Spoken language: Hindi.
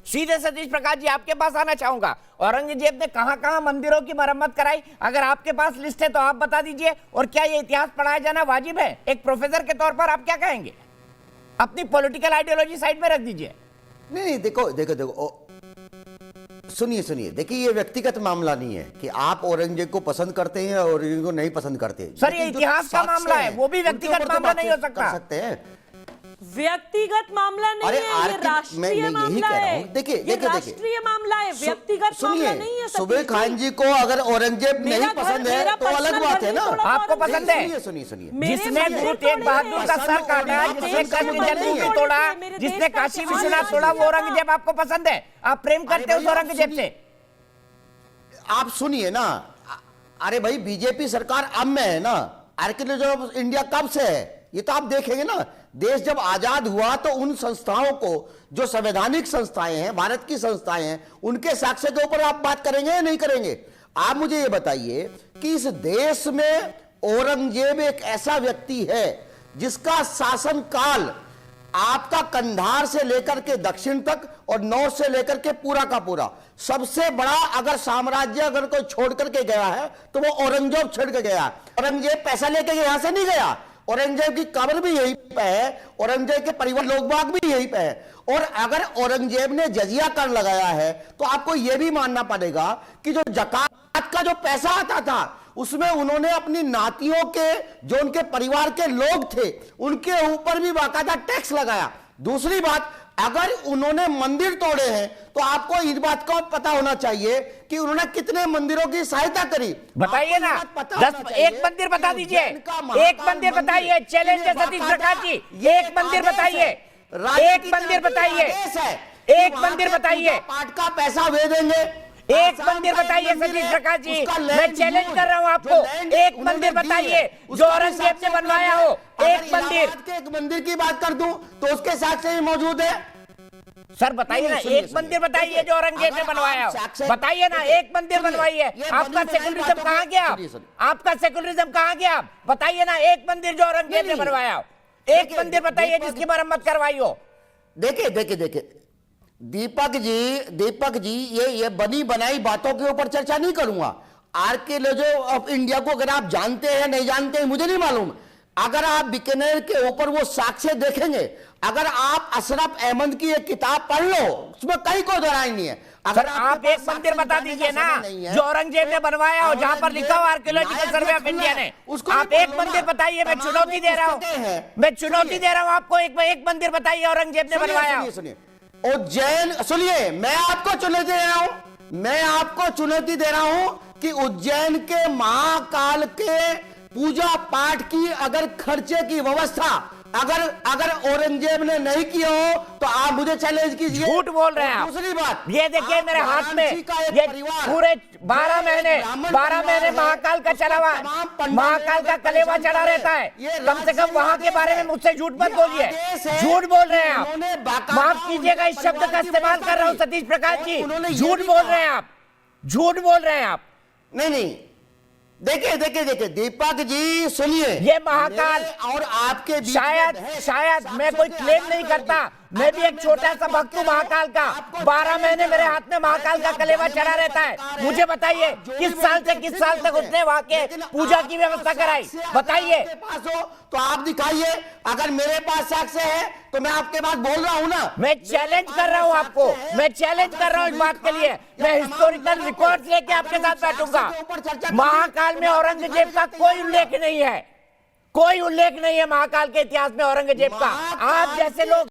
सीधे सतीश प्रकाश जी आपके पास आना चाहूंगा। औरंगजेब ने कहां कहां मंदिरों की मरम्मत कराई, अगर आपके पास लिस्ट है तो आप बता दीजिए। और क्या ये इतिहास पढ़ाया जाना वाजिब है? एक प्रोफेसर के तौर पर आप क्या कहेंगे? अपनी पॉलिटिकल आइडियोलॉजी साइड में रख दीजिए। नहीं, देखो देखो देखो, सुनिए सुनिए, देखिए ये व्यक्तिगत मामला नहीं है कि आप औरंगजेब को पसंद करते हैं और इनको नहीं पसंद करते। सर ये इतिहास का मामला है, वो भी व्यक्तिगत मामला नहीं हो सकता। कर सकते हैं, व्यक्तिगत मामला नहीं है, ये राष्ट्रीय मामला है। देखिए देखिए राष्ट्रीय मामला है, व्यक्तिगत मामला नहीं है। सुबह खान जी को अगर औरंगजेब नहीं पसंद है तो अलग बात है ना। आपको पसंद है? सुनिए सुनिए, जिसने गुरु तेग बहादुर का सर काटा, जिसने कश्मीर जन्मभूमि तोड़ा, जिसने काशी विश्वनाथ तोड़ा, वो औरंगजेब आपको पसंद है? आप प्रेम करते हो उस औरंगजेब से? आप सुनिए ना, अरे भाई बीजेपी सरकार अब में है ना, आर्कियोलॉजी ऑफ इंडिया कब से है ये तो आप देखेंगे ना। देश जब आजाद हुआ तो उन संस्थाओं को, जो संवैधानिक संस्थाएं हैं, भारत की संस्थाएं हैं, उनके साक्ष्य के ऊपर आप बात करेंगे या नहीं करेंगे? आप मुझे ये बताइए कि इस देश में औरंगजेब एक ऐसा व्यक्ति है जिसका शासन काल आपका कंधार से लेकर के दक्षिण तक और नॉर्थ से लेकर के पूरा का पूरा सबसे बड़ा अगर साम्राज्य अगर कोई छोड़ करके गया है तो वो औरंगजेब छोड़ के गया। औरंगजेब पैसा लेके यहां से नहीं गया, औरंगजेब की कब्र भी यहीं पे है, औरंगजेब के परिवार लोग बाग भी यहीं पे है। और अगर औरंगजेब ने जजिया कर लगाया है तो आपको यह भी मानना पड़ेगा कि जो जकात का जो पैसा आता था उसमें उन्होंने अपनी नातियों के, जो उनके परिवार के लोग थे, उनके ऊपर भी बाकायदा टैक्स लगाया। दूसरी बात, अगर उन्होंने मंदिर तोड़े हैं तो आपको इस बात का पता होना चाहिए कि उन्होंने कितने मंदिरों की सहायता करी। बताइए ना, 1 मंदिर बता दीजिए, 1 मंदिर बताइए। चैलेंज है सतीश प्रकाश जी, 1 मंदिर बताइए, 1 मंदिर बताइए, 1 मंदिर बताइए। पाठ का पैसा वे देंगे, 1 मंदिर बताइए सतीश प्रकाश जी, मैं चैलेंज कर रहा हूं आपको। 1 मंदिर बताइए जो औरंगजेब ने बनवाया हो, 1 मंदिर। एक मंदिर की बात कर दूं तो उसके साथ से मौजूद है। सर बताइए ना, 1 मंदिर बताइए जो औरंगजेब ने बनवाया हो, बताइए ना, 1 मंदिर बनवाइए। आपका सेकुलरिज्म कहां गया? आपका सेकुलरिज्म कहां गया? बताइए ना, 1 मंदिर जो औरंगजेब ने बनवाया हो, 1 मंदिर बताइए जिसकी मरम्मत करवाई हो। देखिए देखिए देखिए दीपक जी, ये बनी बनाई बातों के ऊपर चर्चा नहीं करूंगा। आर्कियोलॉजी ऑफ इंडिया को अगर आप जानते हैं नहीं जानते हैं मुझे नहीं मालूम। अगर आप बीकानेर के ऊपर वो साक्ष्य देखेंगे, अगर आप अशरफ अहमद की एक किताब पढ़ लो, उसमें कहीं कोई दोहराई नहीं है। अगर आप 1 मंदिर बता दीजिए ना जो औरंगजेब ने बनवाया हो, जहां पर लिखा हो आर्कियोलॉजिकल सर्वे ऑफ इंडिया ने, आप 1 मंदिर बताइए। मैं चुनौती दे रहा हूं, मैं चुनौती दे रहा हूं आपको। एक मंदिर बताइए औरंगजेब ने बनवाया। उज्जैन, सुनिए, मैं आपको चुनौती दे रहा हूं, मैं आपको चुनौती दे रहा हूं कि उज्जैन के महाकाल के पूजा पाठ की अगर खर्चे की व्यवस्था अगर औरंगजेब ने नहीं किया हो तो आप मुझे चैलेंज कीजिए। झूठ बोल रहे हैं आप। दूसरी बात, ये देखिए मेरे हाथ में, ये पूरे 12 महीने महाकाल का चला हुआ, महाकाल का कलेवा चढ़ा रहता है। कम से कम वहां के बारे में मुझसे झूठ मत बोलिए, झूठ बोल रहे हैं आप। माफ कीजिएगा इस शब्द का इस्तेमाल कर रहा हूं सतीश प्रकाश जी, झूठ बोल रहे हैं आप, झूठ बोल रहे हैं आप। नहीं, देखिए दीपक जी सुनिए, ये महाकाल और आपके शायद मैं कोई क्लेम नहीं करता, मैं भी एक छोटा सा भक्त हूं महाकाल का। 12 महीने मेरे हाथ में महाकाल का कलेवा चढ़ा रहता है। मुझे बताइए किस साल से किस साल तक उसने वहां के पूजा की व्यवस्था कराई, बताइए। पास हो तो आप दिखाइए, अगर मेरे पास साक्ष्य है तो मैं आपके पास बोल रहा हूं ना। मैं चैलेंज कर रहा हूं आपको, मैं चैलेंज कर रहा हूं इस बात के लिए। मैं हिस्टोरिकल रिकॉर्ड लेके आपके साथ बैठूंगा। महाकाल में औरंगजेब का कोई उल्लेख नहीं है, कोई उल्लेख नहीं है महाकाल के इतिहास में औरंगजेब का। आप जैसे लोग